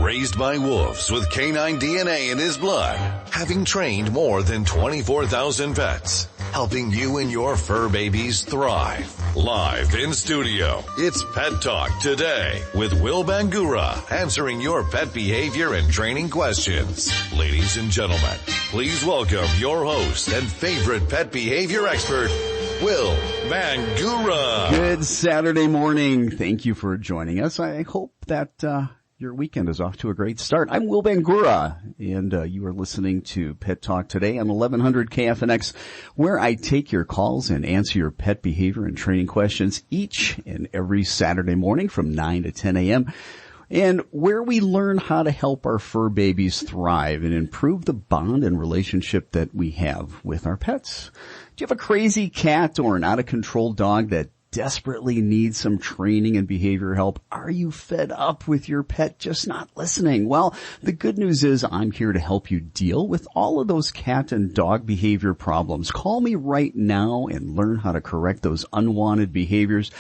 Raised by wolves with canine DNA in his blood, having trained more than 24,000 pets, helping you and your fur babies thrive. Live in studio, it's Pet Talk Today with Will Bangura, answering your pet behavior and training questions. Ladies and gentlemen, please welcome your host and favorite pet behavior expert, Will Bangura. Good Saturday morning. Thank you for joining us. I hope that your weekend is off to a great start. I'm Will Bangura, and you are listening to Pet Talk Today on 1100 KFNX, where I take your calls and answer your pet behavior and training questions each and every Saturday morning from 9 to 10 a.m., and where we learn how to help our fur babies thrive and improve the bond and relationship that we have with our pets. Do you have a crazy cat or an out-of-control dog that desperately needs some training and behavior help? Are you fed up with your pet just not listening? Well, the good news is I'm here to help you deal with all of those cat and dog behavior problems. Call me right now and learn how to correct those unwanted behaviors.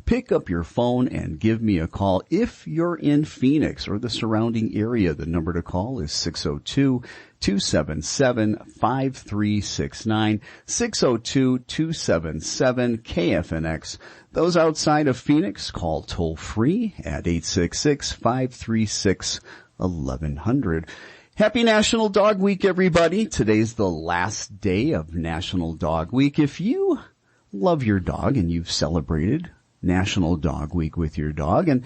Pick up your phone and give me a call. If you're in Phoenix or the surrounding area, the number to call is 602-277-5369, 602-277-KFNX. Those outside of Phoenix, call toll free at 866-536-1100. Happy National Dog Week, everybody. Today's the last day of National Dog Week. If you love your dog and you've celebrated National Dog Week with your dog, and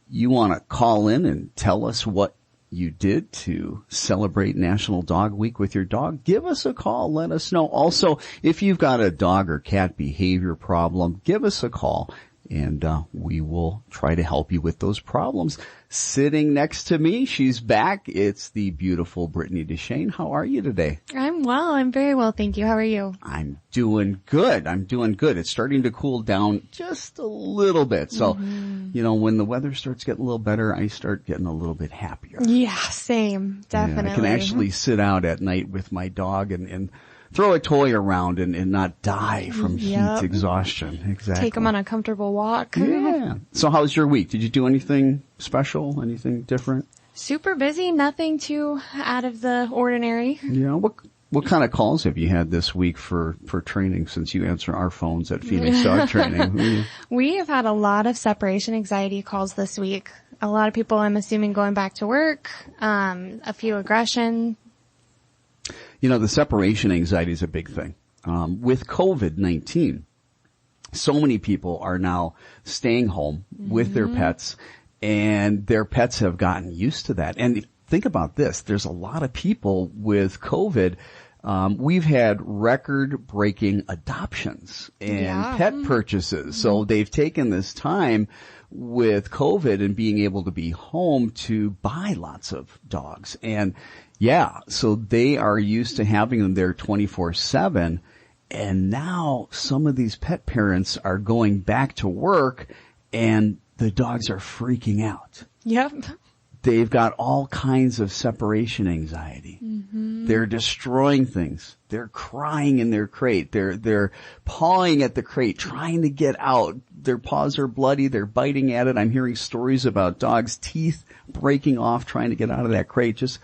you want to call in and tell us what you did to celebrate National Dog Week with your dog, give us a call. Let us know. Also, if you've got a dog or cat behavior problem, give us a call, and we will try to help you with those problems. Sitting next to me, she's back. It's the beautiful Brittany DeShane. How are you today? I'm well. I'm very well, thank you. How are you? I'm doing good. It's starting to cool down just a little bit. So, you know, when the weather starts getting a little better, I start getting a little bit happier. Yeah, same. Definitely. Yeah, I can actually sit out at night with my dog and throw a toy around and not die from heat exhaustion. Exactly. Take them on a comfortable walk. Yeah. So how's your week? Did you do anything special? Anything different? Super busy. Nothing too out of the ordinary. Yeah. What kind of calls have you had this week for training, since you answer our phones at Phoenix Dog Training? We have had a lot of separation anxiety calls this week. A lot of people, I'm assuming, going back to work, a few aggression. You know, the separation anxiety is a big thing. With COVID-19, so many people are now staying home with their pets, and their pets have gotten used to that. And think about this. There's a lot of people with COVID. We've had record-breaking adoptions and pet purchases. So they've taken this time with COVID and being able to be home to buy lots of dogs. And so they are used to having them there 24/7. And now some of these pet parents are going back to work and the dogs are freaking out. Yep. They've got all kinds of separation anxiety. They're destroying things. They're crying in their crate. They're pawing at the crate, trying to get out. Their paws are bloody. They're biting at it. I'm hearing stories about dogs' teeth breaking off, trying to get out of that crate. Just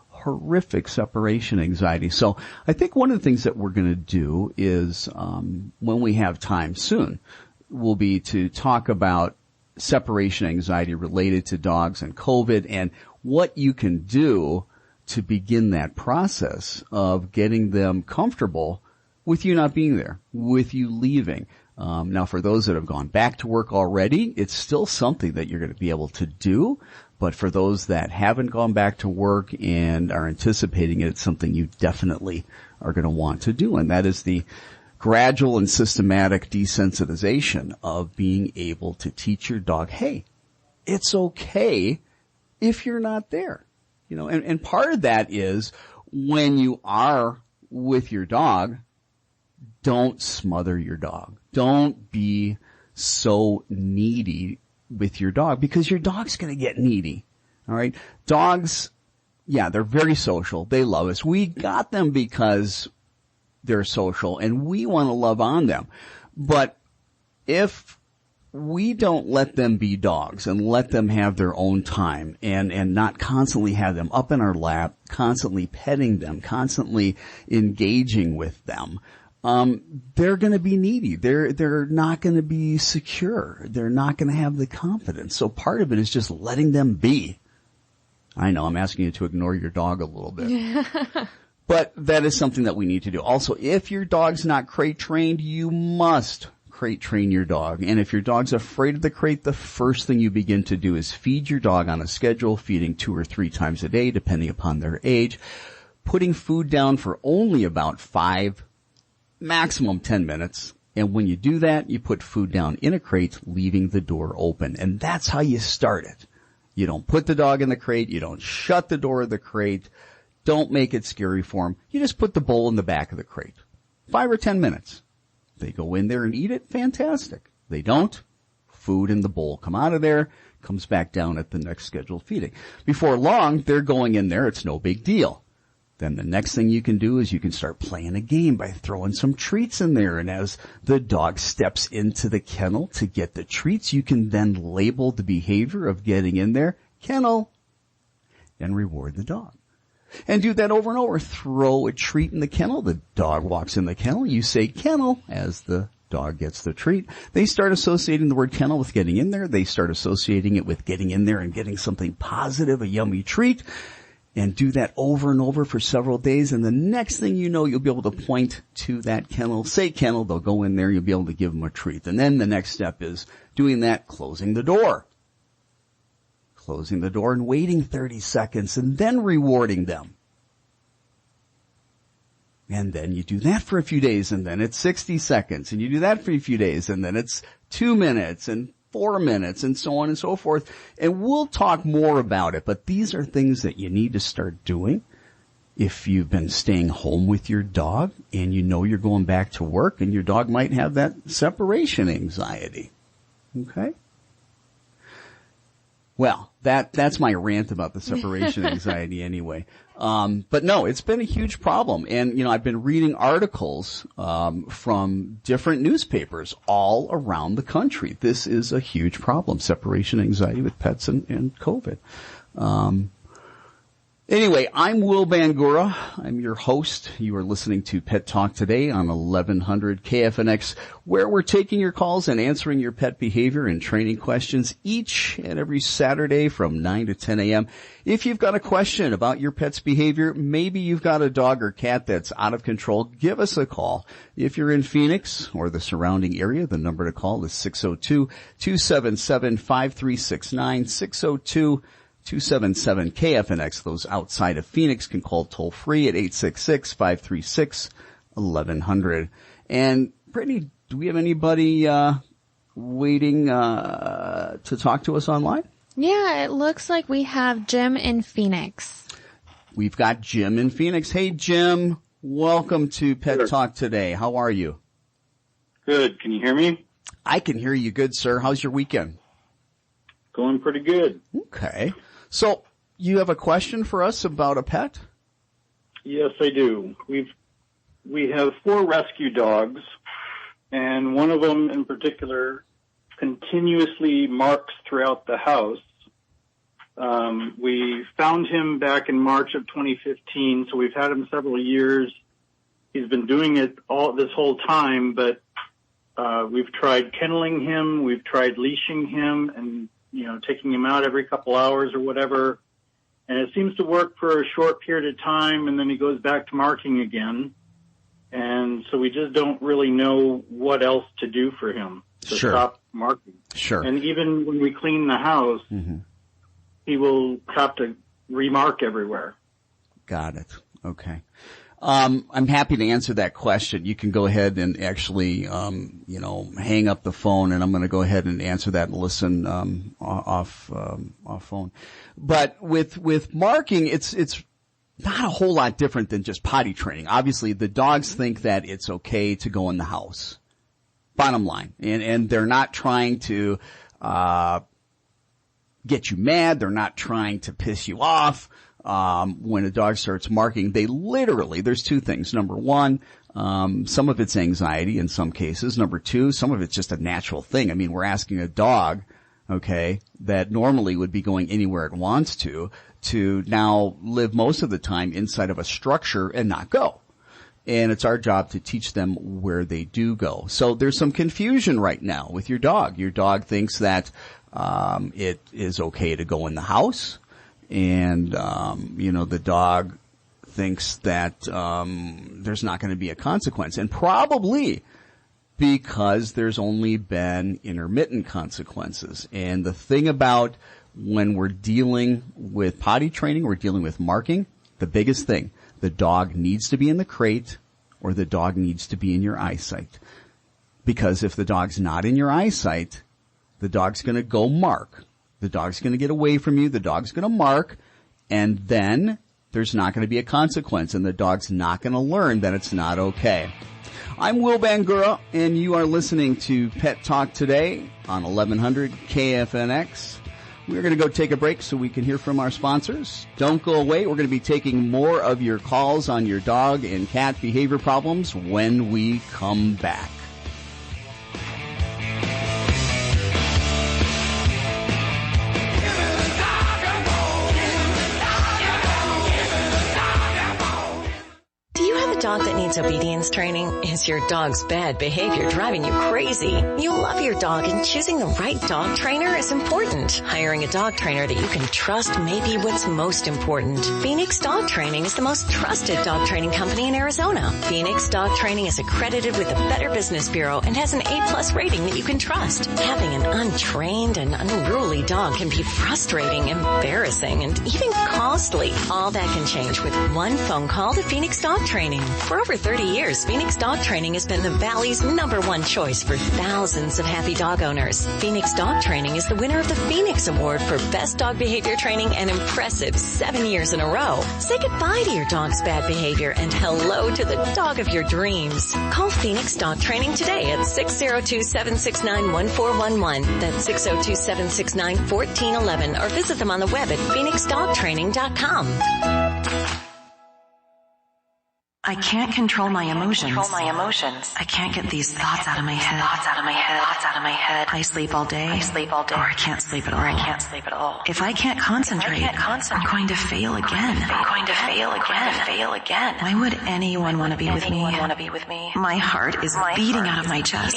horrific separation anxiety. So I think one of the things that we're going to do is, when we have time soon, will be to talk about separation anxiety related to dogs and COVID and what you can do to begin that process of getting them comfortable with you not being there, with you leaving. Now, for those that have gone back to work already, it's still something that you're going to be able to do. But for those that haven't gone back to work and are anticipating it, it's something you definitely are going to want to do. And that is the gradual and systematic desensitization of being able to teach your dog, hey, it's okay if you're not there. You know, and part of that is when you are with your dog, don't smother your dog. Don't be so needy with your dog, because your dog's going to get needy. All right. Dogs, they're very social. They love us. We got them because they're social and we want to love on them. But if we don't let them be dogs and let them have their own time and not constantly have them up in our lap, constantly petting them, constantly engaging with them, they're going to be needy. They're not going to be secure. They're not going to have the confidence. So part of it is just letting them be. I know I'm asking you to ignore your dog a little bit. But that is something that we need to do. Also, if your dog's not crate trained, you must crate train your dog. And if your dog's afraid of the crate, the first thing you begin to do is feed your dog on a schedule, feeding 2 or 3 times a day, depending upon their age, putting food down for only about 5, maximum 10 minutes. And when you do that, you put food down in a crate, leaving the door open. And that's how you start it. You don't put the dog in the crate. You don't shut the door of the crate. Don't make it scary for them. You just put the bowl in the back of the crate. 5 or 10 minutes. They go in there and eat it, fantastic. They don't, food in the bowl. Come out of there, comes back down at the next scheduled feeding. Before long, they're going in there. It's no big deal. Then the next thing you can do is you can start playing a game by throwing some treats in there. And as the dog steps into the kennel to get the treats, you can then label the behavior of getting in there, kennel, and reward the dog. And do that over and over. Throw a treat in the kennel. The dog walks in the kennel. You say kennel as the dog gets the treat. They start associating the word kennel with getting in there. They start associating it with getting in there and getting something positive, a yummy treat. And do that over and over for several days. And the next thing you know, you'll be able to point to that kennel, say kennel. They'll go in there. You'll be able to give them a treat. And then the next step is doing that, closing the door. Closing the door and waiting 30 seconds and then rewarding them. And then you do that for a few days and then it's 60 seconds. And you do that for a few days and then it's 2 minutes and 4 minutes and so on and so forth. And we'll talk more about it, but these are things that you need to start doing if you've been staying home with your dog and you know you're going back to work and your dog might have that separation anxiety. Okay? Well, that's my rant about the separation anxiety anyway. But no, it's been a huge problem. And, I've been reading articles, from different newspapers all around the country. This is a huge problem, separation anxiety with pets and COVID. Anyway, I'm Will Bangura. I'm your host. You are listening to Pet Talk Today on 1100 KFNX, where we're taking your calls and answering your pet behavior and training questions each and every Saturday from 9 to 10 a.m. If you've got a question about your pet's behavior, maybe you've got a dog or cat that's out of control, give us a call. If you're in Phoenix or the surrounding area, the number to call is 602-277-5369, 602-277-KFNX. Those outside of Phoenix can call toll free at 866-536-1100. And Brittany, do we have anybody waiting to talk to us online? Yeah, it looks like we have Jim in Phoenix. We've got Jim in Phoenix. Hey, Jim, welcome to Pet Talk Today. How are you? Good. Can you hear me? I can hear you good, sir. How's your weekend? Going pretty good. Okay. So you have a question for us about a pet? Yes, I do. We have 4 rescue dogs, and one of them in particular continuously marks throughout the house. We found him back in March of 2015, so we've had him several years. He's been doing it this whole time, but we've tried kenneling him, we've tried leashing him, and taking him out every couple hours or whatever. And it seems to work for a short period of time, and then he goes back to marking again. And so we just don't really know what else to do for him to stop marking. Sure. And even when we clean the house, he will have to remark everywhere. Got it. Okay. I'm happy to answer that question. You can go ahead and actually, hang up the phone, and I'm going to go ahead and answer that and listen off phone. But with marking, it's not a whole lot different than just potty training. Obviously, the dogs think that it's okay to go in the house. Bottom line, and they're not trying to get you mad. They're not trying to piss you off. When a dog starts marking, they literally, there's 2 things. Number one, Some of it's anxiety in some cases. Number two, some of it's just a natural thing. I mean, we're asking a dog, okay, that normally would be going anywhere it wants to now live most of the time inside of a structure and not go. And it's our job to teach them where they do go. So there's some confusion right now with your dog. Your dog thinks that it is okay to go in the house. And, the dog thinks that there's not going to be a consequence. And probably because there's only been intermittent consequences. And the thing about when we're dealing with potty training, we're dealing with marking, the biggest thing, the dog needs to be in the crate or the dog needs to be in your eyesight. Because if the dog's not in your eyesight, the dog's going to go mark. The dog's going to get away from you. The dog's going to mark. And then there's not going to be a consequence. And the dog's not going to learn that it's not okay. I'm Will Bangura, and you are listening to Pet Talk Today on 1100 KFNX. We're going to go take a break so we can hear from our sponsors. Don't go away. We're going to be taking more of your calls on your dog and cat behavior problems when we come back. Dog that needs obedience training? Is your dog's bad behavior driving you crazy? You love your dog, and choosing the right dog trainer is important. Hiring a dog trainer that you can trust may be what's most important. Phoenix Dog Training is the most trusted dog training company in Arizona. Phoenix Dog Training is accredited with the Better Business Bureau and has an A+ rating that you can trust. Having an untrained and unruly dog can be frustrating, embarrassing, and even costly. All that can change with one phone call to Phoenix Dog Training. For over 30 years, Phoenix Dog Training has been the Valley's #1 choice for thousands of happy dog owners. Phoenix Dog Training is the winner of the Phoenix Award for Best Dog Behavior Training an impressive 7 years in a row. Say goodbye to your dog's bad behavior and hello to the dog of your dreams. Call Phoenix Dog Training today at 602-769-1411. That's 602-769-1411, or visit them on the web at phoenixdogtraining.com. I can't control my emotions. I can't get these thoughts out of my head. I sleep all day. Or I can't sleep at all. If I can't concentrate, I'm going to fail again. Why would anyone want to be with me? My heart is beating out of my chest.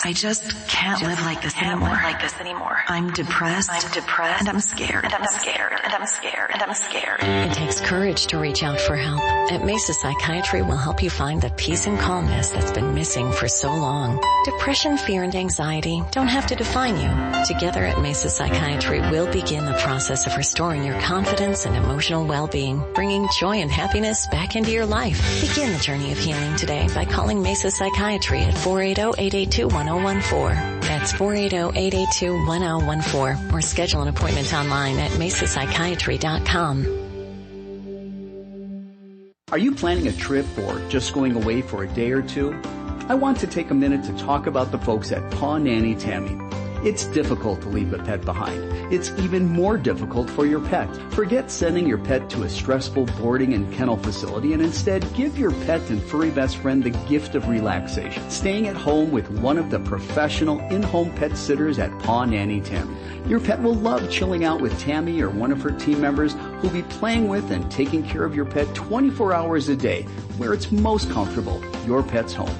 I just can't live like this anymore. I'm depressed. And I'm scared. It takes courage to reach out for help. At Mesa Psychiatry, we'll help you find the peace and calmness that's been missing for so long. Depression, fear, and anxiety don't have to define you. Together at Mesa Psychiatry, we'll begin the process of restoring your confidence and emotional well-being, bringing joy and happiness back into your life. Begin the journey of healing today by calling Mesa Psychiatry at 480-882-1014. That's 480-882-1014, or schedule an appointment online at mesapsychiatry.com. Are you planning a trip or just going away for a day or two? I want to take a minute to talk about the folks at Paw Nanny Tammy. It's difficult to leave a pet behind. It's even more difficult for your pet. Forget sending your pet to a stressful boarding and kennel facility and instead give your pet and furry best friend the gift of relaxation. Staying at home with one of the professional in-home pet sitters at Paw Nanny Tammy. Your pet will love chilling out with Tammy or one of her team members who'll be playing with and taking care of your pet 24 hours a day, where it's most comfortable, your pet's home.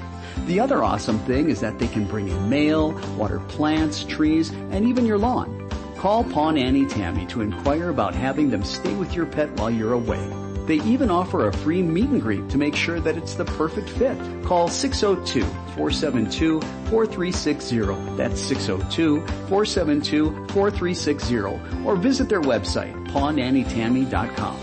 The other awesome thing is that they can bring in mail, water plants, trees, and even your lawn. Call Paw Nanny Tammy to inquire about having them stay with your pet while you're away. They even offer a free meet and greet to make sure that it's the perfect fit. Call 602-472-4360. That's 602-472-4360. Or visit their website, pawnannytammy.com.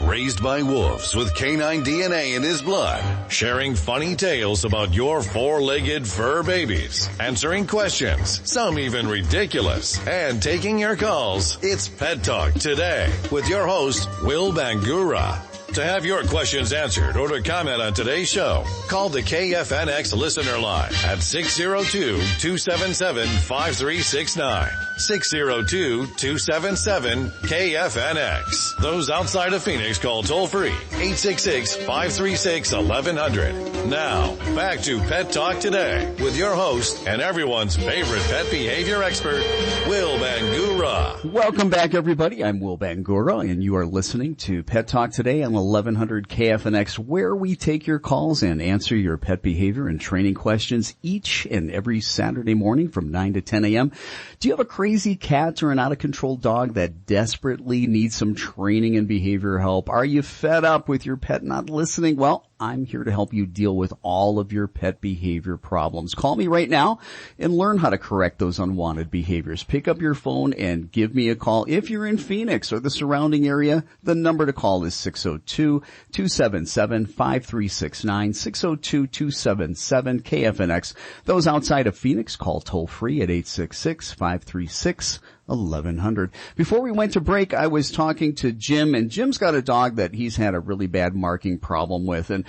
Raised by wolves with canine DNA in his blood, sharing funny tales about your four-legged fur babies, answering questions, some even ridiculous, and taking your calls. It's Pet Talk Today with your host, Will Bangura. To have your questions answered or to comment on today's show, call the KFNX listener line at 602-277-5369. 602-277-KFNX. Those outside of Phoenix call toll free 866-536-1100. Now, back to Pet Talk Today with your host and everyone's favorite pet behavior expert, Will Bangura. Welcome back, everybody. I'm Will Bangura, and you are listening to Pet Talk Today on 1100 KFNX, where we take your calls and answer your pet behavior and training questions each and every Saturday morning from 9 to 10 a.m. Do you have a crazy cat or an out-of-control dog that desperately needs some training and behavior help? Are you fed up with your pet not listening? Well, I'm here to help you deal with all of your pet behavior problems. Call me right now and learn how to correct those unwanted behaviors. Pick up your phone and give me a call. If you're in Phoenix or the surrounding area, the number to call is 602-277-5369, 602-277-KFNX. Those outside of Phoenix, call toll free at 866-536-1100. Before we went to break, I was talking to Jim, and Jim's got a dog that he's had a really bad marking problem with. And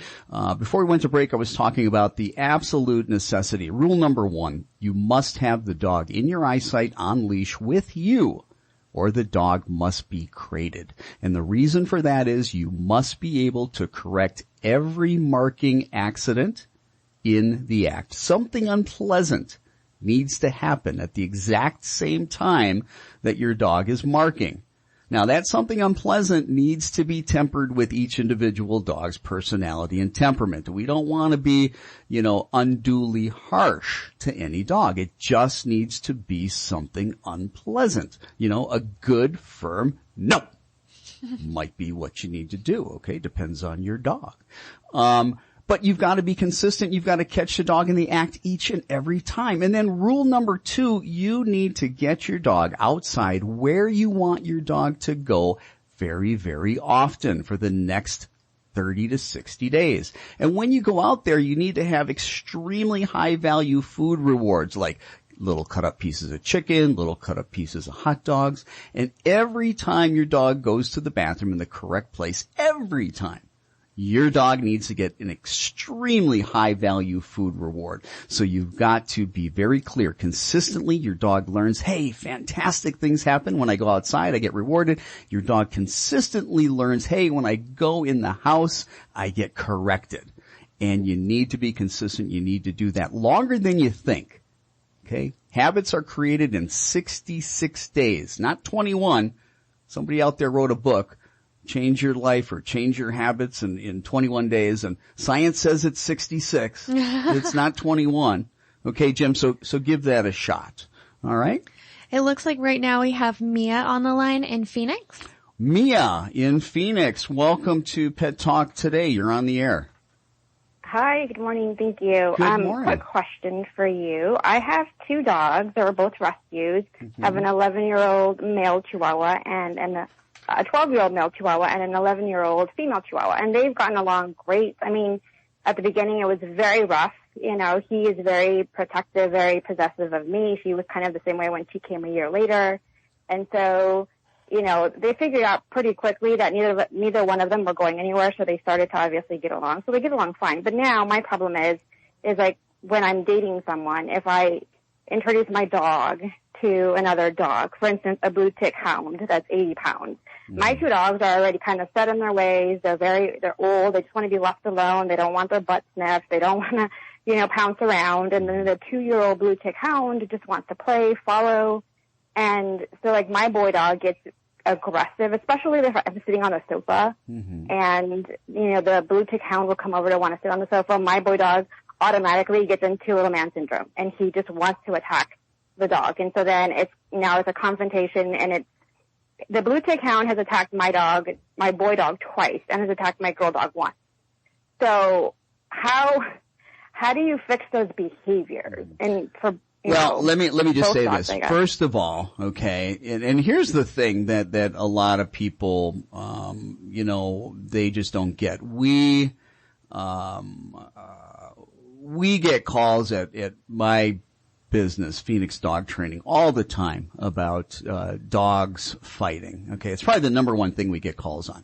before we went to break, I was talking about the absolute necessity. Rule number 1, you must have the dog in your eyesight on leash with you, or the dog must be crated. And the reason for that is you must be able to correct every marking accident in the act. Something unpleasant needs to happen at the exact same time that your dog is marking. Now, that something unpleasant needs to be tempered with each individual dog's personality and temperament. We don't want to be, unduly harsh to any dog. It just needs to be something unpleasant. A good, firm no might be what you need to do, okay? Depends on your dog. But you've got to be consistent. You've got to catch the dog in the act each and every time. And then rule number 2, you need to get your dog outside where you want your dog to go very, very often for the next 30 to 60 days. And when you go out there, you need to have extremely high value food rewards like little cut up pieces of chicken, little cut up pieces of hot dogs. And every time your dog goes to the bathroom in the correct place, every time, your dog needs to get an extremely high value food reward. So you've got to be very clear. Consistently, your dog learns, hey, fantastic things happen when I go outside, I get rewarded. Your dog consistently learns, hey, when I go in the house, I get corrected. And you need to be consistent. You need to do that longer than you think. Okay? Habits are created in 66 days, not 21. Somebody out there wrote a book, Change Your Life or Change Your Habits in 21 days, and science says it's 66. It's not 21. Okay, Jim, so give that a shot. All right? It looks like right now we have Mia on the line in Phoenix. Mia in Phoenix, welcome to Pet Talk Today. You're on the air. Hi, good morning. Thank you. Good morning. Quick question for you. I have 2 dogs. They were both rescues. I have an 11-year-old male Chihuahua and a 12-year-old male Chihuahua and an 11-year-old female Chihuahua, and they've gotten along great. I mean, at the beginning it was very rough. He is very protective, very possessive of me. She was kind of the same way when she came a year later. And so, they figured out pretty quickly that neither one of them were going anywhere, so they started to obviously get along. So they get along fine. But now my problem is like when I'm dating someone, if I introduce my dog to another dog, for instance, a blue tick hound that's 80 pounds. My 2 dogs are already kind of set in their ways. They're old. They just want to be left alone. They don't want their butt sniffed. They don't want to, pounce around. And then the 2-year-old blue tick hound just wants to play, follow. And so like my boy dog gets aggressive, especially if I'm sitting on the sofa. Mm-hmm. And, the blue tick hound will come over to want to sit on the sofa. My boy dog automatically gets into little man syndrome and he just wants to attack the dog. And so then it's a confrontation, and the blue tick hound has attacked my boy dog twice, and has attacked my girl dog once. So how do you fix those behaviors? And let me just say this. First of all, okay, and here's the thing that a lot of people, they just don't get. We get calls at my business, Phoenix Dog Training, all the time about dogs fighting. Okay, it's probably the number one thing we get calls on.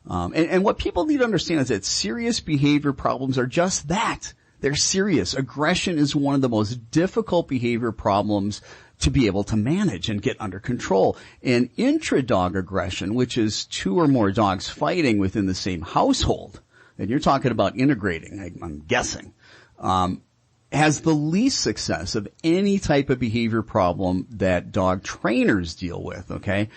And what people need to understand is that serious behavior problems are just that. They're serious. Aggression is one of the most difficult behavior problems to be able to manage and get under control. And intra-dog aggression, which is two or more dogs fighting within the same household, and you're talking about integrating, I'm guessing, has the least success of any type of behavior problem that dog trainers deal with, okay?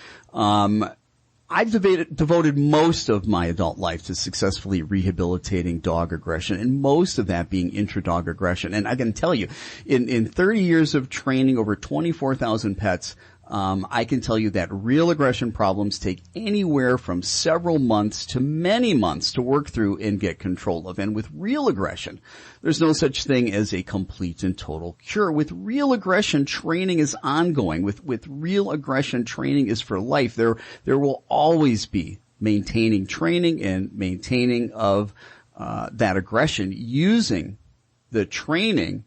I've devoted most of my adult life to successfully rehabilitating dog aggression, and most of that being intra-dog aggression. And I can tell you, in 30 years of training over 24,000 pets, I can tell you that real aggression problems take anywhere from several months to many months to work through and get control of. And with real aggression, there's no such thing as a complete and total cure. With real aggression, training is ongoing. With real aggression, training is for life. There will always be maintaining training and maintaining of that aggression using the training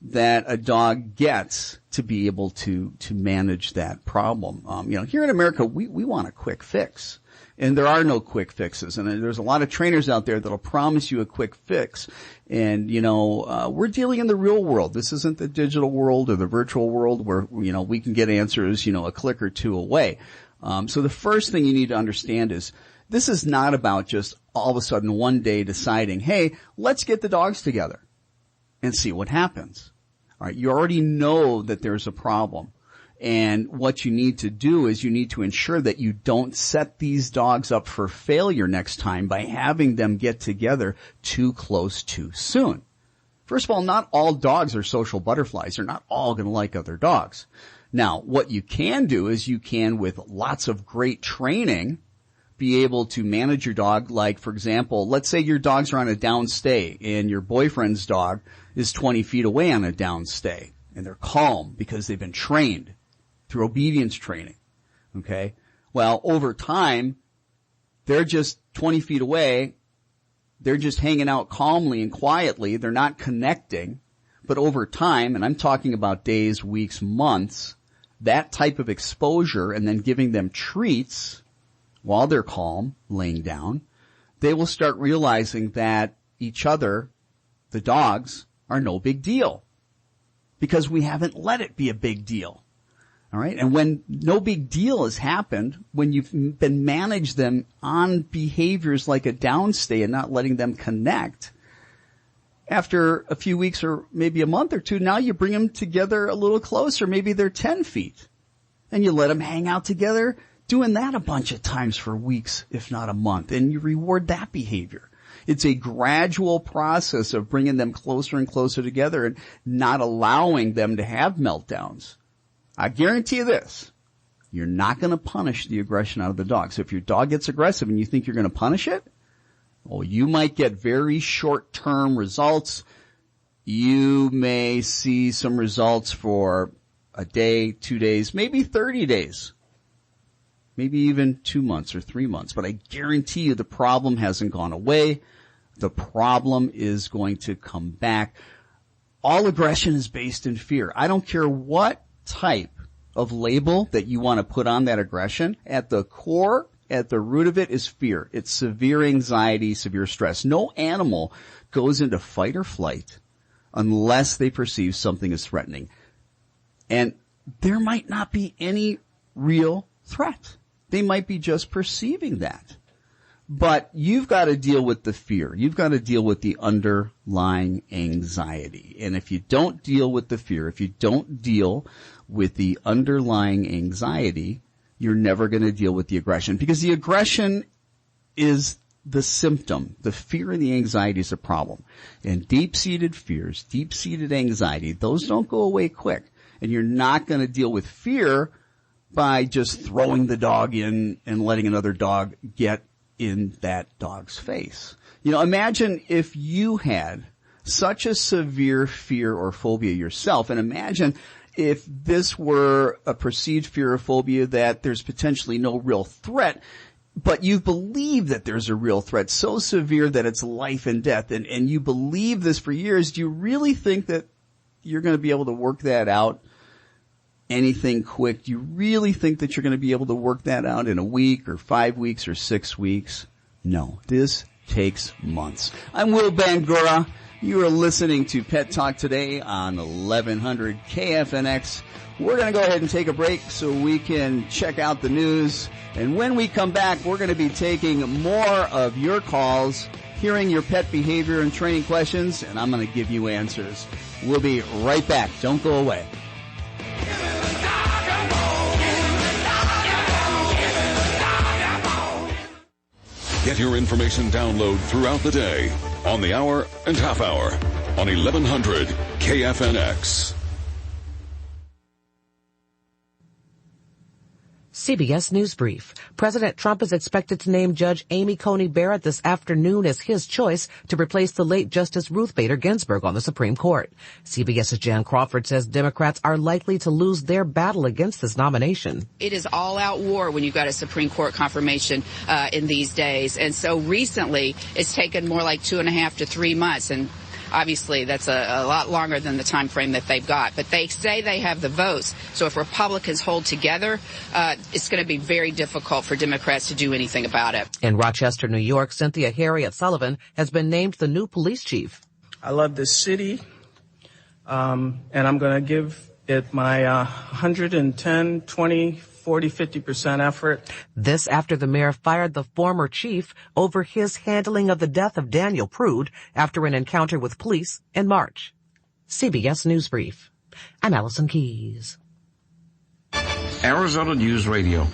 that a dog gets to be able to manage that problem. Here in America, we want a quick fix. And there are no quick fixes. And there's a lot of trainers out there that'll promise you a quick fix. And, we're dealing in the real world. This isn't the digital world or the virtual world where, we can get answers, a click or two away. So the first thing you need to understand is this is not about just all of a sudden one day deciding, hey, let's get the dogs together and see what happens. All right, you already know that there's a problem. And what you need to do is you need to ensure that you don't set these dogs up for failure next time by having them get together too close too soon. First of all, not all dogs are social butterflies. They're not all going to like other dogs. Now, what you can do is you can, with lots of great training, be able to manage your dog. Like, for example, let's say your dogs are on a downstay and your boyfriend's dog is 20 feet away on a downstay, and they're calm because they've been trained through obedience training. Okay? Well, over time, they're just 20 feet away. They're just hanging out calmly and quietly. They're not connecting. But over time, and I'm talking about days, weeks, months, that type of exposure and then giving them treats while they're calm, laying down, they will start realizing that each other, the dogs, are no big deal because we haven't let it be a big deal. All right. And when no big deal has happened, when you've been managed them on behaviors like a downstay and not letting them connect, after a few weeks or maybe a month or two, now you bring them together a little closer. Maybe they're 10 feet and you let them hang out together, doing that a bunch of times for weeks, if not a month, and you reward that behavior. It's a gradual process of bringing them closer and closer together and not allowing them to have meltdowns. I guarantee you this. You're not going to punish the aggression out of the dog. So if your dog gets aggressive and you think you're going to punish it, well, you might get very short-term results. You may see some results for a day, 2 days, maybe 30 days. Maybe even 2 months or 3 months. But I guarantee you the problem hasn't gone away. The problem is going to come back. All aggression is based in fear. I don't care what type of label that you want to put on that aggression. At the core, at the root of it is fear. It's severe anxiety, severe stress. No animal goes into fight or flight unless they perceive something as threatening. And there might not be any real threat. They might be just perceiving that. But you've got to deal with the fear. You've got to deal with the underlying anxiety. And if you don't deal with the fear, if you don't deal with the underlying anxiety, you're never going to deal with the aggression, because the aggression is the symptom. The fear and the anxiety is a problem. And deep-seated fears, deep-seated anxiety, those don't go away quick. And you're not going to deal with fear by just throwing the dog in and letting another dog get in that dog's face. Imagine if you had such a severe fear or phobia yourself, and imagine if this were a perceived fear or phobia that there's potentially no real threat, but you believe that there's a real threat so severe that it's life and death, and you believe this for years. Do you really think that you're going to be able to work that out anything quick? Do you really think that you're going to be able to work that out in a week or 5 weeks or 6 weeks? No, this takes months. I'm Will Bangura. You are listening to Pet Talk today on 1100 KFNX. We're going to go ahead and take a break so we can check out the news. And when we come back, we're going to be taking more of your calls, hearing your pet behavior and training questions, and I'm going to give you answers. We'll be right back. Don't go away. Get your information download throughout the day, on the hour and half hour, on 1100 KFNX. CBS News Brief. President Trump is expected to name Judge Amy Coney Barrett this afternoon as his choice to replace the late Justice Ruth Bader Ginsburg on the Supreme Court. CBS's Jan Crawford says Democrats are likely to lose their battle against this nomination. It is all-out war when you've got a Supreme Court confirmation in these days. And so recently, it's taken more like 2.5 to 3 months. And obviously, that's a lot longer than the time frame that they've got. But they say they have the votes. So if Republicans hold together, it's going to be very difficult for Democrats to do anything about it. In Rochester, New York, Cynthia Harriet Sullivan has been named the new police chief. I love this city, and I'm going to give it my 110, 20, 40, 50% effort. This after the mayor fired the former chief over his handling of the death of Daniel Prude after an encounter with police in March. CBS News Brief. I'm Allison Keyes. Arizona News Radio.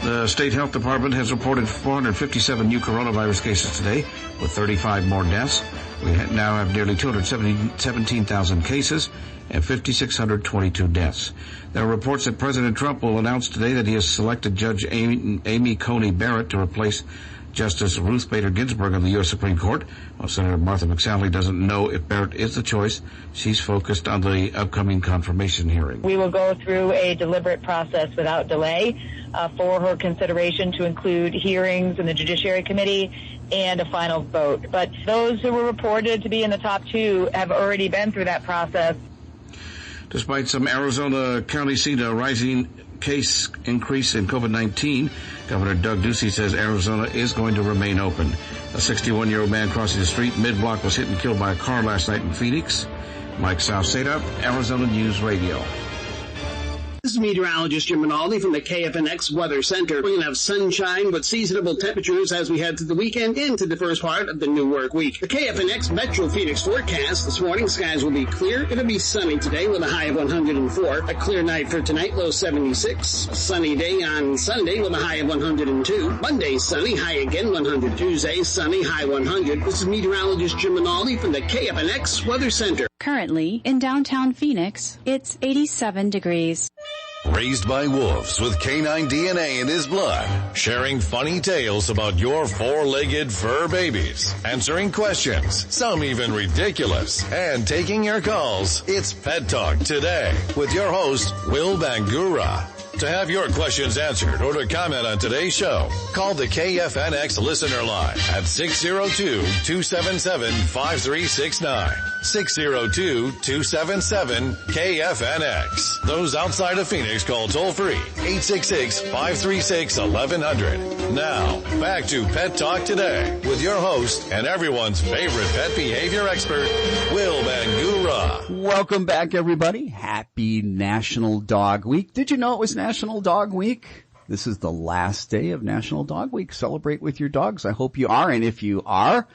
The state health department has reported 457 new coronavirus cases today, with 35 more deaths. We now have nearly 217,000 cases and 5,622 deaths. There are reports that President Trump will announce today that he has selected Judge Amy Coney Barrett to replace Justice Ruth Bader Ginsburg on the U.S. Supreme Court. While Senator Martha McSally doesn't know if Barrett is the choice, she's focused on the upcoming confirmation hearing. We will go through a deliberate process without delay for her consideration to include hearings in the Judiciary Committee and a final vote. But those who were reported to be in the top two have already been through that process. Despite some Arizona counties seeing a rising case increase in COVID-19, Governor Doug Ducey says Arizona is going to remain open. A 61-year-old man crossing the street mid-block was hit and killed by a car last night in Phoenix. Mike Southseda, Arizona News Radio. This is meteorologist Jim Rinaldi from the KFNX Weather Center. We're going to have sunshine but seasonable temperatures as we head to the weekend into the first part of the new work week. The KFNX Metro Phoenix forecast this morning, skies will be clear. It'll be sunny today with a high of 104. A clear night for tonight, low 76. A sunny day on Sunday with a high of 102. Monday, sunny, high again 100. Tuesday, sunny, high 100. This is meteorologist Jim Rinaldi from the KFNX Weather Center. Currently, in downtown Phoenix, it's 87 degrees. Raised by wolves with canine DNA in his blood, sharing funny tales about your four-legged fur babies, answering questions, some even ridiculous, and taking your calls. It's Pet Talk today with your host, Will Bangura. To have your questions answered or to comment on today's show, call the KFNX listener line at 602-277-5369. 602-277-KFNX. Those outside of Phoenix call toll-free 866-536-1100. Now, back to Pet Talk today with your host and everyone's favorite pet behavior expert, Will Bangura. Welcome back, everybody. Happy National Dog Week. Did you know it was National Dog Week? This is the last day of National Dog Week. Celebrate with your dogs. I hope you are, and if you are,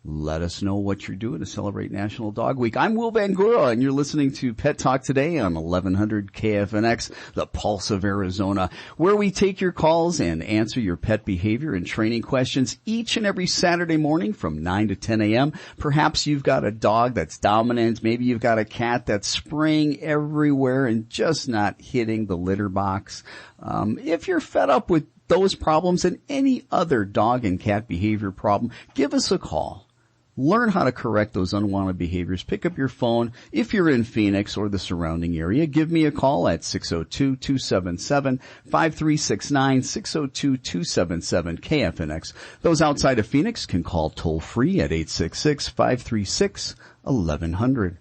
let us know what you're doing to celebrate National Dog Week. I'm Will Bangura, and you're listening to Pet Talk today on 1100 KFNX, the Pulse of Arizona, where we take your calls and answer your pet behavior and training questions each and every Saturday morning from 9 to 10 a.m. Perhaps you've got a dog that's dominant. Maybe you've got a cat that's spraying everywhere and just not hitting the litter box. If you're fed up with those problems and any other dog and cat behavior problem, give us a call. Learn how to correct those unwanted behaviors. Pick up your phone. If you're in Phoenix or the surrounding area, give me a call at 602-277-5369, 602-277-KFNX. Those outside of Phoenix can call toll-free at 866-536-1100.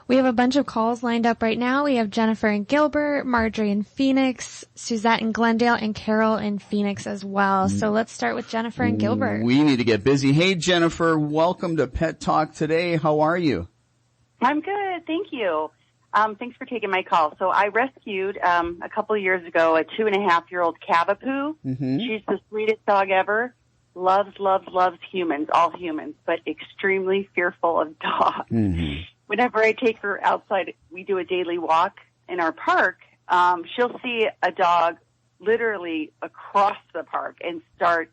We have a bunch of calls lined up right now. We have Jennifer in Gilbert, Marjorie in Phoenix, Suzette in Glendale, and Carol in Phoenix as well. So let's start with Jennifer in Gilbert. We need to get busy. Hey, Jennifer, welcome to Pet Talk today. How are you? I'm good. Thank you. Thanks for taking my call. So I rescued a couple of years ago a 2.5-year-old Cavapoo. Mm-hmm. She's the sweetest dog ever. Loves humans, all humans, but extremely fearful of dogs. Mm-hmm. Whenever I take her outside, we do a daily walk in our park, she'll see a dog literally across the park and start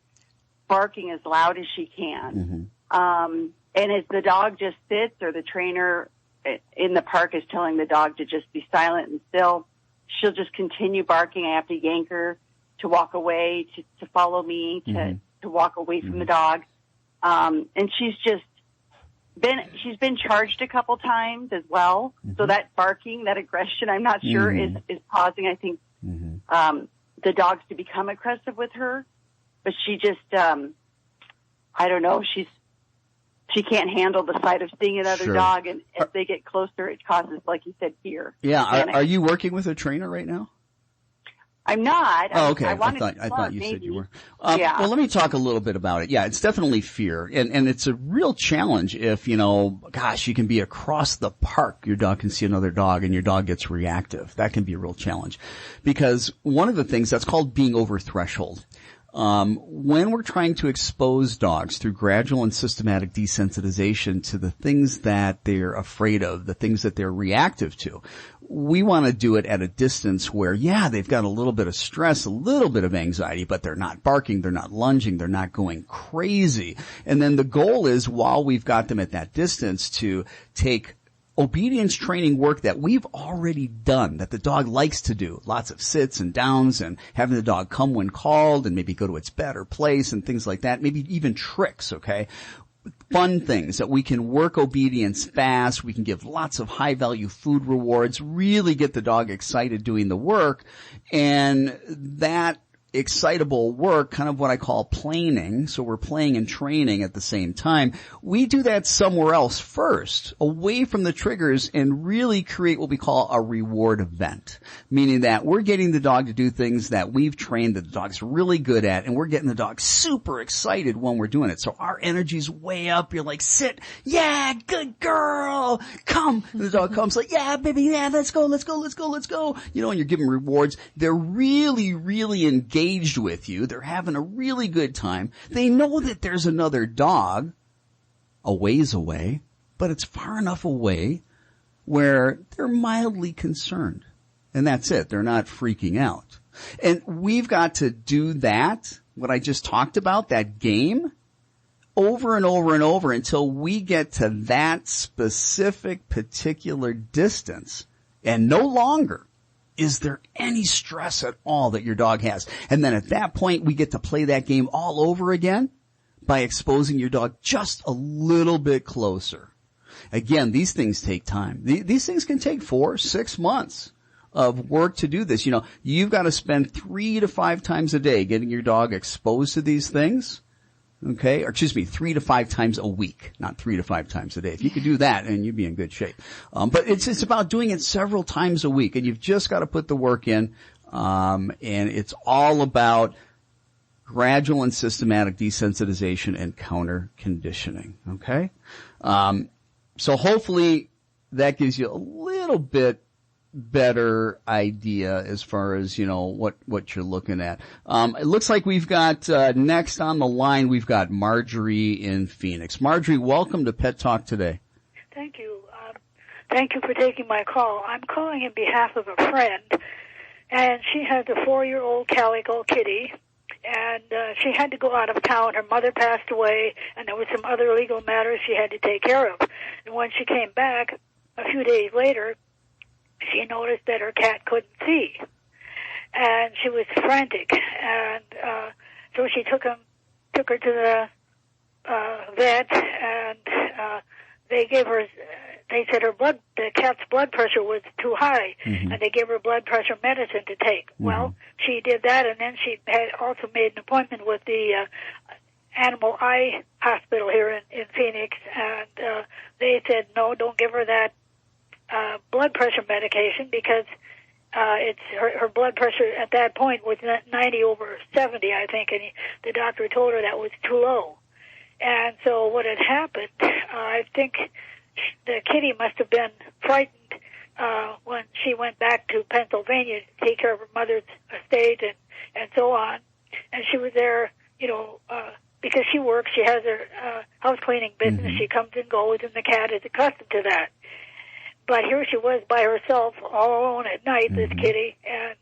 barking as loud as she can. Mm-hmm. And as the dog just sits, or the trainer in the park is telling the dog to just be silent and still, she'll just continue barking. I have to yank her to walk away, to follow me, to walk away from the dog. And she's been charged a couple times as well. So that barking, that aggression, I'm not sure is causing, I think, the dogs to become aggressive with her. But she just, I don't know, she can't handle the sight of seeing another dog, and as they get closer, it causes, like you said, fear. Yeah. Are you working with a trainer right now? I'm not. Oh, okay. I thought you maybe. said you were. Yeah. Well, let me talk a little bit about it. Yeah, it's definitely fear. And it's a real challenge if, you can be across the park, your dog can see another dog and your dog gets reactive. That can be a real challenge. Because one of the things that's called being over threshold. When we're trying to expose dogs through gradual and systematic desensitization to the things that they're afraid of, the things that they're reactive to, we want to do it at a distance where, they've got a little bit of stress, a little bit of anxiety, but they're not barking, they're not lunging, they're not going crazy. And then the goal is, while we've got them at that distance, to take obedience training work that we've already done, that the dog likes to do. Lots of sits and downs and having the dog come when called and maybe go to its bed or place and things like that. Maybe even tricks, okay? Fun things that we can work obedience fast. We can give lots of high value food rewards, really get the dog excited doing the work. And that excitable work, kind of what I call planing, so we're playing and training at the same time, we do that somewhere else first, away from the triggers, and really create what we call a reward event, meaning that we're getting the dog to do things that we've trained that the dog's really good at, and we're getting the dog super excited when we're doing it. So our energy's way up. You're like, sit, yeah, good girl, come. And the dog comes like, yeah, baby, yeah, let's go. And you're giving rewards. They're really, really engaged with you. They're having a really good time. They know that there's another dog a ways away, but it's far enough away where they're mildly concerned. And that's it. They're not freaking out. And we've got to do that, what I just talked about, that game, over and over and over until we get to that specific particular distance, and no longer is there any stress at all that your dog has. And then at that point, we get to play that game all over again by exposing your dog just a little bit closer. Again, these things take time. These things can take 4-6 months of work to do this. You've got to spend 3 to 5 times a day getting your dog exposed to these things. Okay, or 3 to 5 times a week, not 3 to 5 times a day. If you could do that, then you'd be in good shape. But it's about doing it several times a week, and you've just got to put the work in. And it's all about gradual and systematic desensitization and counter conditioning. Okay, so hopefully that gives you a little bit better idea as far as, what you're looking at. It looks like we've got, next on the line, we've got Marjorie in Phoenix. Marjorie, welcome to Pet Talk today. Thank you. Thank you for taking my call. I'm calling in behalf of a friend, and she has a 4-year-old calico kitty, and she had to go out of town. Her mother passed away, and there were some other legal matters she had to take care of. And when she came back a few days later, she noticed that her cat couldn't see, and she was frantic. And so she took her to the vet, and they said the cat's blood pressure was too high, and they gave her blood pressure medicine to take. Well, she did that, and then she had also made an appointment with the Animal Eye Hospital here in Phoenix, and they said, no, don't give her that blood pressure medication because it's her blood pressure at that point was 90/70, I think, and the doctor told her that was too low. And so what had happened, I think the kitty must have been frightened when she went back to Pennsylvania to take care of her mother's estate and so on. And she was there, because she works, she has her house cleaning business. Mm-hmm. She comes and goes, and the cat is accustomed to that. But here she was by herself, all alone at night, this kitty, and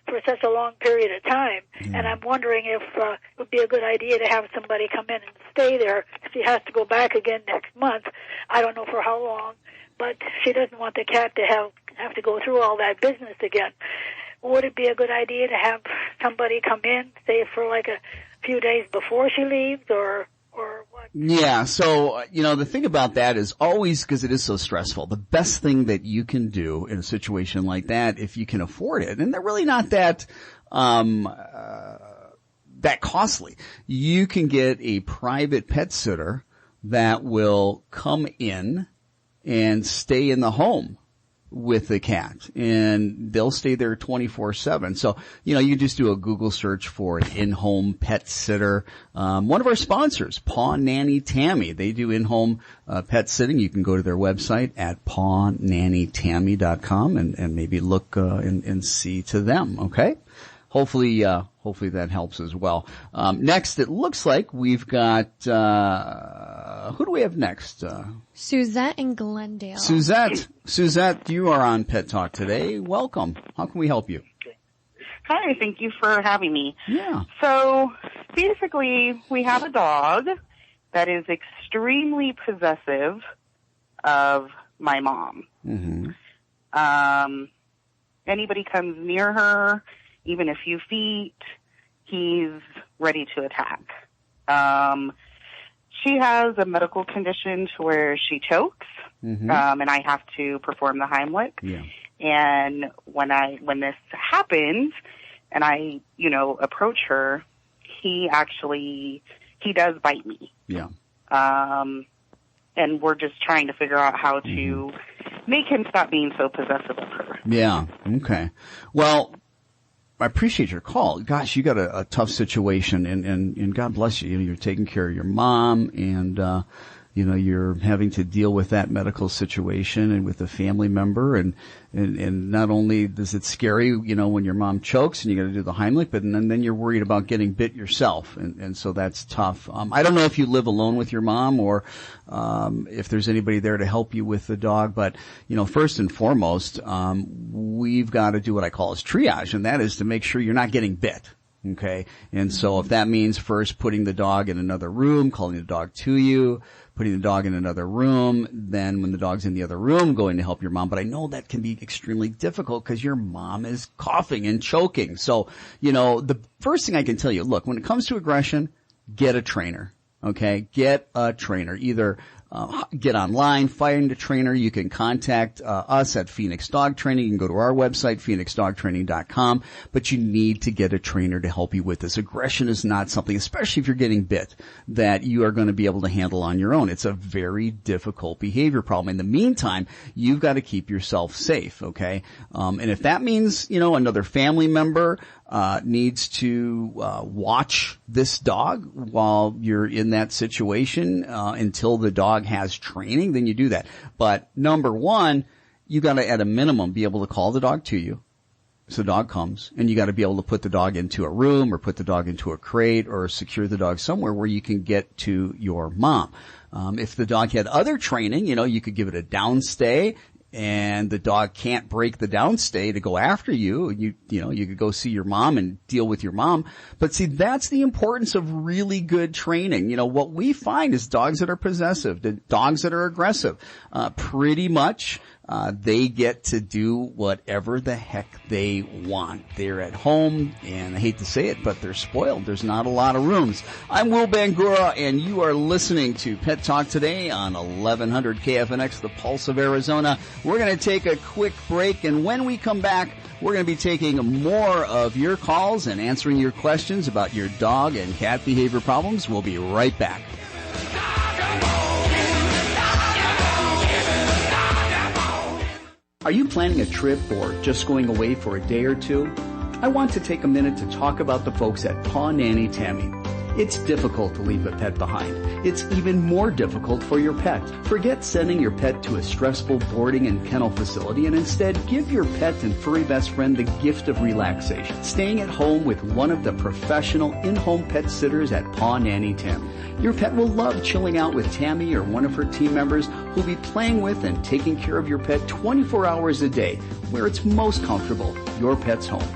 for such a long period of time. Mm-hmm. And I'm wondering if it would be a good idea to have somebody come in and stay there. She has to go back again next month. I don't know for how long, but she doesn't want the cat to have to go through all that business again. Would it be a good idea to have somebody come in, say for like a few days before she leaves, or what? Yeah, so, the thing about that is always, because it is so stressful, the best thing that you can do in a situation like that, if you can afford it, and they're really not that costly, you can get a private pet sitter that will come in and stay in the home with the cat, and they'll stay there 24/7. So, you just do a Google search for an in-home pet sitter. One of our sponsors, Paw Nanny Tammy, they do in-home pet sitting. You can go to their website at pawnannytammy.com and maybe look and see to them. Okay. Hopefully that helps as well. Next, it looks like we've got, who do we have next? Suzette in Glendale. Suzette, you are on Pet Talk today. Welcome. How can we help you? Hi, thank you for having me. Yeah. So, basically, we have a dog that is extremely possessive of my mom. Mm-hmm. Anybody comes near her, even a few feet, he's ready to attack. She has a medical condition to where she chokes, and I have to perform the Heimlich. Yeah. And when this happens, and I, approach her, he does bite me. Yeah. And we're just trying to figure out how to make him stop being so possessive of her. Yeah. Okay. Well, I appreciate your call. Gosh, you got a tough situation, and God bless you. You're taking care of your mom, and you're having to deal with that medical situation and with a family member, and not only is it scary, when your mom chokes and you got to do the Heimlich, but then you're worried about getting bit yourself, and so that's tough. I don't know if you live alone with your mom or if there's anybody there to help you with the dog, but first and foremost, we've got to do what I call as triage, and that is to make sure you're not getting bit. Okay. And so if that means first putting the dog in another room, calling the dog to you, putting the dog in another room, then when the dog's in the other room, going to help your mom. But I know that can be extremely difficult because your mom is coughing and choking. So, the first thing I can tell you, look, when it comes to aggression, get a trainer. Okay. Get a trainer. Either get online, find a trainer. You can contact us at Phoenix Dog Training. You can go to our website, phoenixdogtraining.com, but you need to get a trainer to help you with this. Aggression is not something, especially if you're getting bit, that you are going to be able to handle on your own. It's a very difficult behavior problem. In the meantime, you've got to keep yourself safe, okay? And if that means, another family member needs to watch this dog while you're in that situation until the dog has training, then you do that. But number one, you got to at a minimum be able to call the dog to you. So the dog comes, and you got to be able to put the dog into a room or put the dog into a crate or secure the dog somewhere where you can get to your mom. If the dog had other training, you could give it a downstay, and the dog can't break the downstay to go after you. You could go see your mom and deal with your mom. But see, that's the importance of really good training. What we find is dogs that are possessive, the dogs that are aggressive, pretty much, they get to do whatever the heck they want. They're at home, and I hate to say it, but they're spoiled. There's not a lot of rooms. I'm Will Bangura, and you are listening to Pet Talk today on 1100 KFNX, the Pulse of Arizona. We're going to take a quick break, and when we come back, we're going to be taking more of your calls and answering your questions about your dog and cat behavior problems. We'll be right back. Are you planning a trip or just going away for a day or two? I want to take a minute to talk about the folks at Paw Nanny Tammy. It's difficult to leave a pet behind. It's even more difficult for your pet. Forget sending your pet to a stressful boarding and kennel facility and instead give your pet and furry best friend the gift of relaxation. Staying at home with one of the professional in-home pet sitters at Paw Nanny Tammy. Your pet will love chilling out with Tammy or one of her team members who'll be playing with and taking care of your pet 24 hours a day, where it's most comfortable, your pet's home.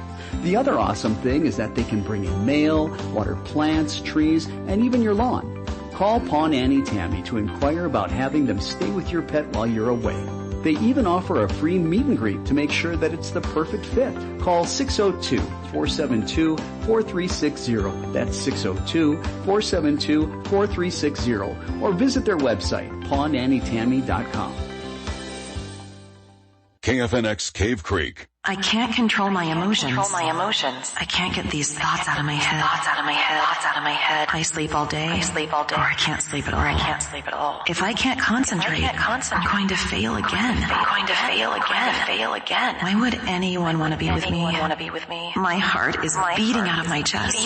The other awesome thing is that they can bring in mail, water plants, trees, and even your lawn. Call Paw Nanny Tammy to inquire about having them stay with your pet while you're away. They even offer a free meet and greet to make sure that it's the perfect fit. Call 602-472-4360. That's 602-472-4360. Or visit their website, pawnannytammy.com. KFNX Cave Creek. I can't control my emotions. I can't get these thoughts out of my head. I sleep all day. Or I can't sleep at all. If I can't concentrate, I'm going to fail again. Why would anyone want to be with me? My heart is beating out of my chest.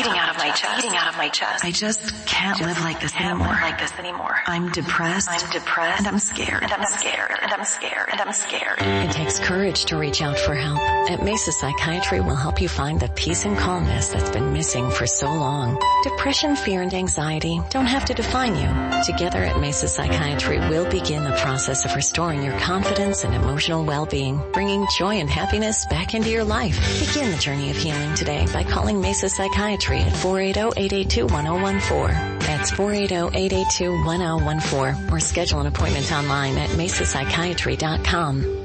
I just can't live like this anymore. I'm depressed. And I'm scared. It takes courage to reach out for help. At Mesa Psychiatry, we'll help you find the peace and calmness that's been missing for so long. Depression, fear, and anxiety don't have to define you. Together at Mesa Psychiatry, we'll begin the process of restoring your confidence and emotional well-being, bringing joy and happiness back into your life. Begin the journey of healing today by calling Mesa Psychiatry at 480-882-1014. That's 480-882-1014, or schedule an appointment online at mesapsychiatry.com.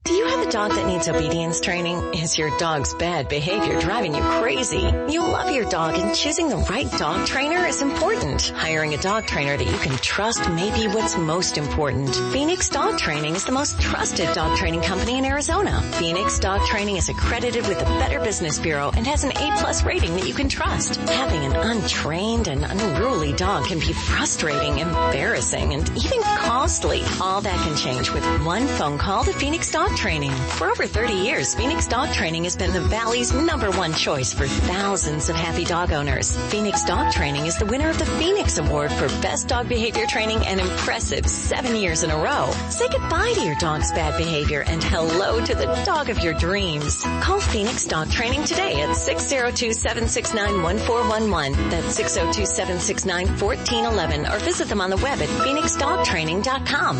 Do you have a dog that needs obedience training? Is your dog's bad behavior driving you crazy? You love your dog, and choosing the right dog trainer is important. Hiring a dog trainer that you can trust may be what's most important. Phoenix Dog Training is the most trusted dog training company in Arizona. Phoenix Dog Training is accredited with the Better Business Bureau and has an A+ rating that you can trust. Having an untrained and unruly dog can be frustrating, embarrassing, and even costly. All that can change with one phone call to Phoenix Dog Training. For over 30 years, Phoenix Dog Training has been the Valley's #1 choice for thousands of happy dog owners. Phoenix Dog Training is the winner of the Phoenix Award for Best Dog Behavior Training an impressive 7 years in a row. Say goodbye to your dog's bad behavior and hello to the dog of your dreams. Call Phoenix Dog Training today at 602-769-1411. That's 602-769-1411, or visit them on the web at phoenixdogtraining.com.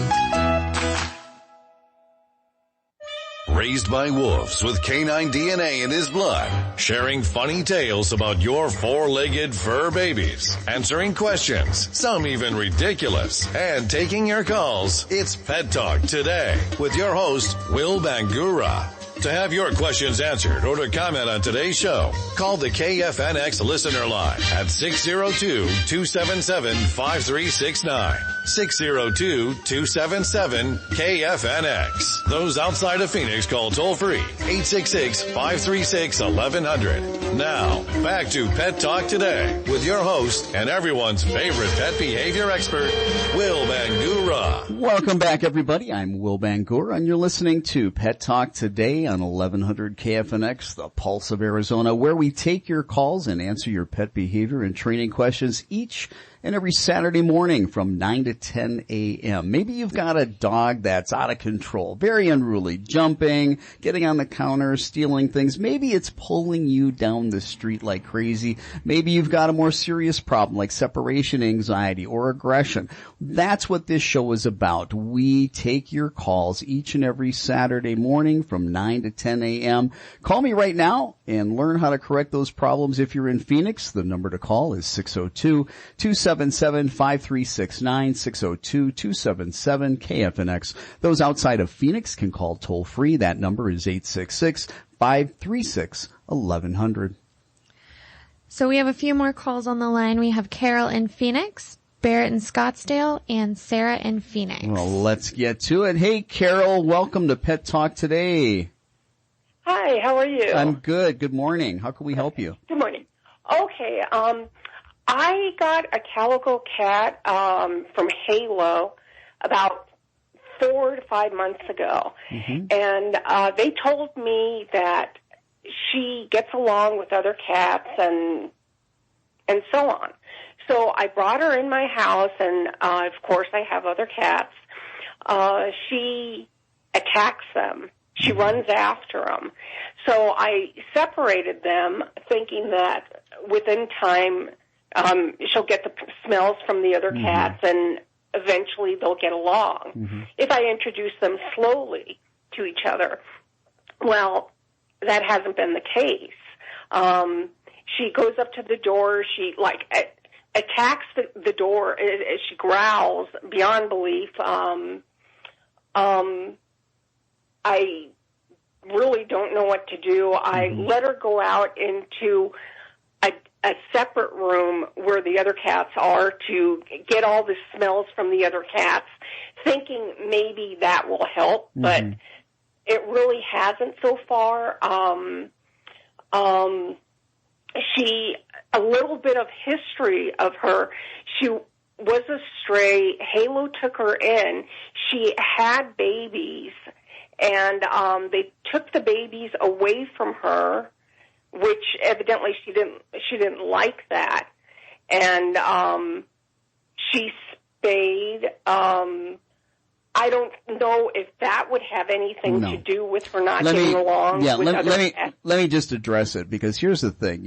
Raised by wolves with canine DNA in his blood, sharing funny tales about your four-legged fur babies, answering questions, some even ridiculous, and taking your calls. It's Pet Talk Today with your host, Will Bangura. To have your questions answered or to comment on today's show, call the KFNX listener line at 602-277-5369. 602-277-KFNX. Those outside of Phoenix call toll-free 866-536-1100. Now, back to Pet Talk Today with your host and everyone's favorite pet behavior expert, Will Bangura. Welcome back, everybody. I'm Will Bangura, and you're listening to Pet Talk Today on 1100 KFNX, the Pulse of Arizona, where we take your calls and answer your pet behavior and training questions each and every Saturday morning from 9 to 10 a.m. Maybe you've got a dog that's out of control, very unruly, jumping, getting on the counter, stealing things. Maybe it's pulling you down the street like crazy. Maybe you've got a more serious problem like separation anxiety or aggression. That's what this show is about. We take your calls each and every Saturday morning from 9 to 10 a.m. Call me right now and learn how to correct those problems if you're in Phoenix. The number to call is 602-277-5369, 602-277-KFNX. Those outside of Phoenix can call toll free. That number is 866-536-1100. So we have a few more calls on the line. We have Carol in Phoenix, Barrett in Scottsdale, and Sarah in Phoenix. Well, let's get to it. Hey, Carol, welcome to Pet Talk Today. Hi, how are you? I'm good. Good morning. How can we help you? Good morning. Okay, I got a calico cat from Halo about 4 to 5 months ago. And they told me that she gets along with other cats and so on. So I brought her in my house, and of course I have other cats. She attacks them. She runs after them. So I separated them, thinking that within time she'll get the smells from the other cats, and eventually they'll get along. If I introduce them slowly to each other. Well, that hasn't been the case. She goes up to the door. She attacks the door. She growls beyond belief. I really don't know what to do. I let her go out into a separate room where the other cats are to get all the smells from the other cats, thinking maybe that will help, but it really hasn't so far. A little bit of history of her. She was a stray. Halo took her in. She had babies, and they took the babies away from her, which evidently she didn't like that, and she spayed. I don't know if that would have anything to do with her not getting along with other cats. Let me just address it, because here's the thing,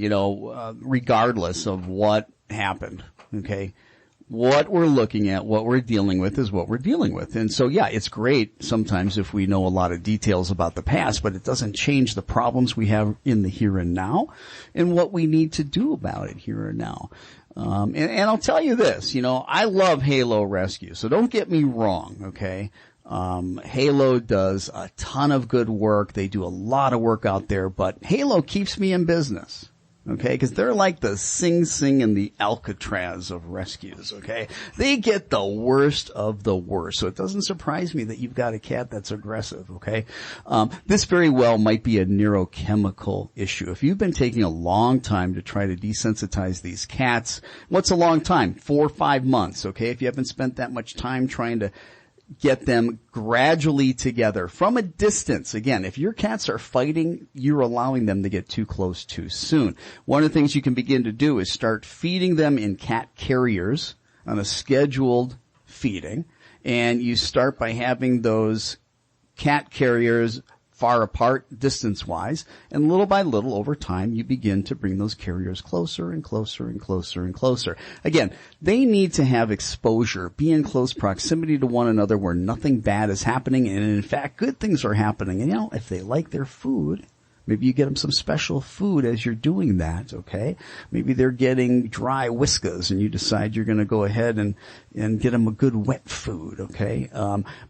regardless of what happened, okay, what we're looking at, what we're dealing with is what we're dealing with. And so, yeah, it's great sometimes if we know a lot of details about the past, but it doesn't change the problems we have in the here and now and what we need to do about it here and now. And I'll tell you this, I love Halo Rescue, so don't get me wrong, okay? Halo does a ton of good work. They do a lot of work out there, but Halo keeps me in business. Okay, because they're like the Sing Sing and the Alcatraz of rescues, okay? They get the worst of the worst, so it doesn't surprise me that you've got a cat that's aggressive, okay? This very well might be a neurochemical issue. If you've been taking a long time to try to desensitize these cats, what's a long time? 4 or 5 months, okay? If you haven't spent that much time trying to get them gradually together from a distance. Again, if your cats are fighting, you're allowing them to get too close too soon. One of the things you can begin to do is start feeding them in cat carriers on a scheduled feeding. And you start by having those cat carriers far apart distance-wise, and little by little over time you begin to bring those carriers closer and closer and closer and closer. Again, they need to have exposure, be in close proximity to one another where nothing bad is happening, and in fact good things are happening. And if they like their food, maybe you get them some special food as you're doing that, okay? Maybe they're getting dry Whiskas and you decide you're going to go ahead and get them a good wet food, okay?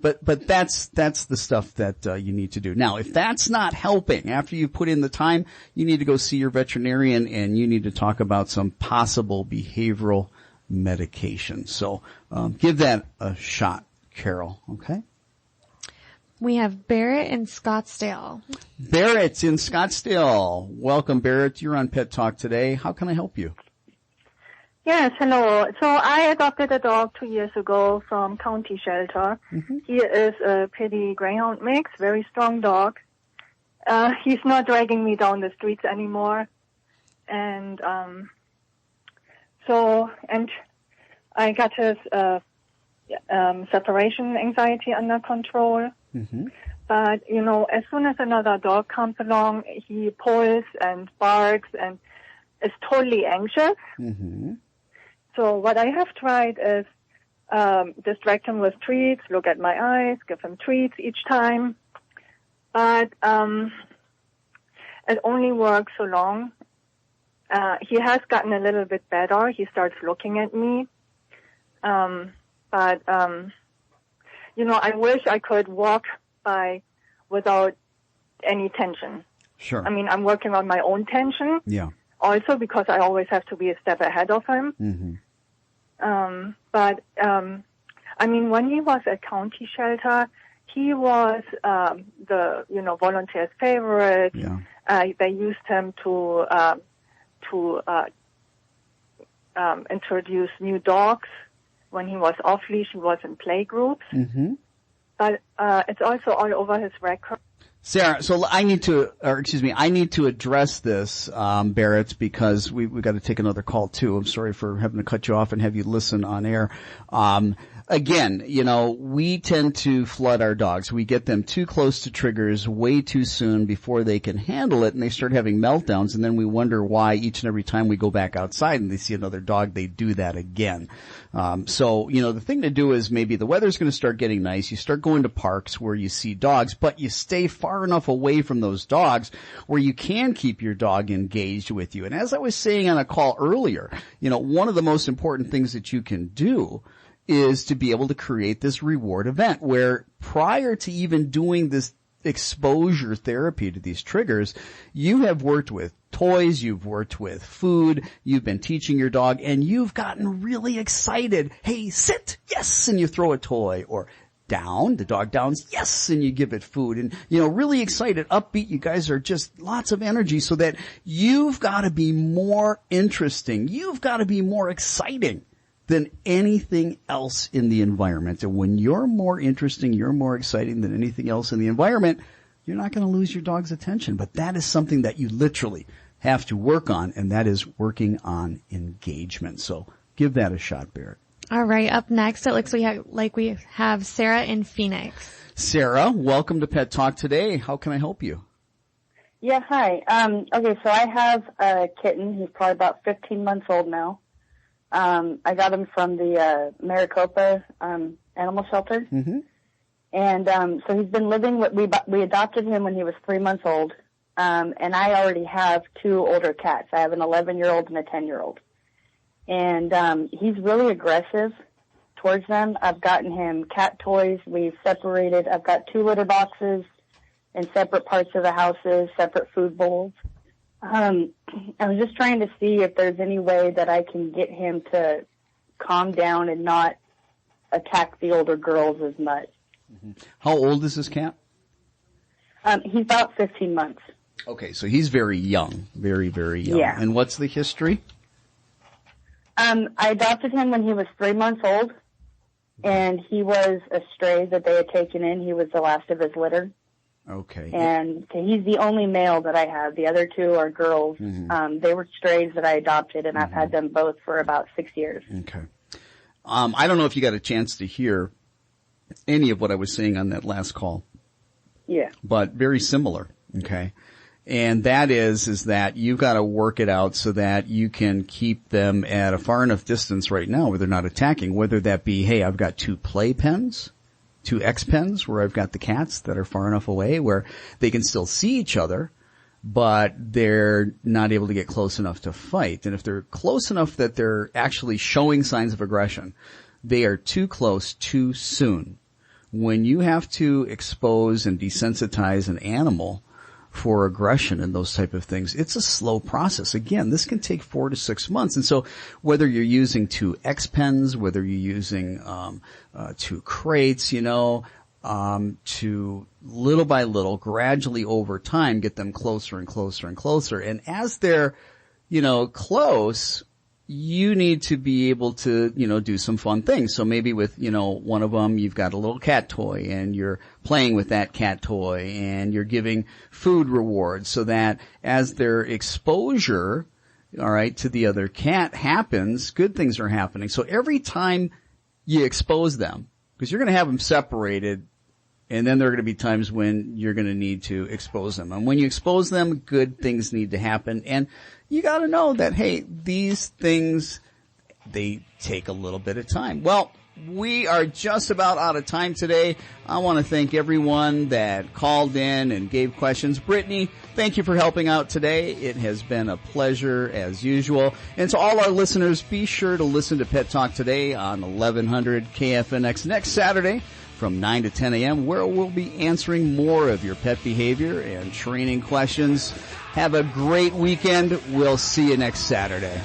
But that's the stuff that you need to do. Now, if that's not helping, after you put in the time, you need to go see your veterinarian and you need to talk about some possible behavioral medication. So, give that a shot, Carol, okay? We have Barrett in Scottsdale. Barrett in Scottsdale. Welcome, Barrett. You're on Pet Talk today. How can I help you? Yes, hello. So I adopted a dog 2 years ago from county shelter. He is a Pitty Greyhound mix, very strong dog. He's not dragging me down the streets anymore. And I got his separation anxiety under control. But, as soon as another dog comes along, he pulls and barks and is totally anxious. So what I have tried is distract him with treats, look at my eyes, give him treats each time. But it only works so long. He has gotten a little bit better. He starts looking at me. I wish I could walk by without any tension. Sure. I mean, I'm working on my own tension. Yeah. Also because I always have to be a step ahead of him. When he was at county shelter, he was the volunteer's favorite. Yeah. They used him to introduce new dogs. When he was off leash, he was in play groups. but it's also all over his record. Sarah, so I need to address this, Barrett, because we've got to take another call too. I'm sorry for having to cut you off and have you listen on air. Again, we tend to flood our dogs. We get them too close to triggers way too soon before they can handle it, and they start having meltdowns, and then we wonder why each and every time we go back outside and they see another dog, they do that again. So, the thing to do is maybe the weather's going to start getting nice. You start going to parks where you see dogs, but you stay far enough away from those dogs where you can keep your dog engaged with you. And as I was saying on a call earlier, one of the most important things that you can do is to be able to create this reward event where prior to even doing this exposure therapy to these triggers, you have worked with toys, you've worked with food, you've been teaching your dog, and you've gotten really excited. Hey, sit, yes, and you throw a toy, or down, the dog downs, yes, and you give it food, and, really excited, upbeat, you guys are just lots of energy, so that you've got to be more interesting, you've got to be more exciting than anything else in the environment. And when you're more interesting, you're more exciting than anything else in the environment, you're not going to lose your dog's attention. But that is something that you literally have to work on, and that is working on engagement. So give that a shot, Barrett. All right. Up next, it looks like we have Sarah in Phoenix. Sarah, welcome to Pet Talk today. How can I help you? Yeah, hi. Okay, so I have a kitten. He's probably about 15 months old now. I got him from the Maricopa animal shelter. Mm-hmm. And so he's been living with, we adopted him when he was 3 months old. And I already have two older cats. I have an 11-year-old and a 10-year-old. And he's really aggressive towards them. I've gotten him cat toys. We've separated. I've got 2 litter boxes in separate parts of the houses, separate food bowls. I was just trying to see if there's any way that I can get him to calm down and not attack the older girls as much. Mm-hmm. How old is this cat? He's about 15 months. Okay, so he's very young, very, very young. Yeah. And what's the history? I adopted him when he was 3 months old, and he was a stray that they had taken in. He was the last of his litter. Okay. And he's the only male that I have. The other 2 are girls. Mm-hmm. They were strays that I adopted, and I've had them both for about 6 years. Okay. I don't know if you got a chance to hear any of what I was saying on that last call. Yeah. But very similar. Okay. And that is that you've got to work it out so that you can keep them at a far enough distance right now where they're not attacking, whether that be, hey, I've got 2 play pens, 2 X pens where I've got the cats that are far enough away where they can still see each other, but they're not able to get close enough to fight. And if they're close enough that they're actually showing signs of aggression, they are too close too soon. When you have to expose and desensitize an animal for aggression and those type of things, it's a slow process. Again, this can take 4 to 6 months. And so whether you're using 2 X pens, whether you're using 2 crates, to little by little, gradually over time, get them closer and closer and closer. And as they're, close, you need to be able to, do some fun things. So maybe with, one of them, you've got a little cat toy and you're playing with that cat toy and you're giving food rewards so that as their exposure, all right, to the other cat happens, good things are happening. So every time you expose them, because you're going to have them separated, and then there are going to be times when you're going to need to expose them. And when you expose them, good things need to happen. And you got to know that, hey, these things, they take a little bit of time. Well, we are just about out of time today. I want to thank everyone that called in and gave questions. Brittany, thank you for helping out today. It has been a pleasure as usual. And to all our listeners, be sure to listen to Pet Talk today on 1100 KFNX next Saturday from 9 to 10 a.m., where we'll be answering more of your pet behavior and training questions. Have a great weekend. We'll see you next Saturday.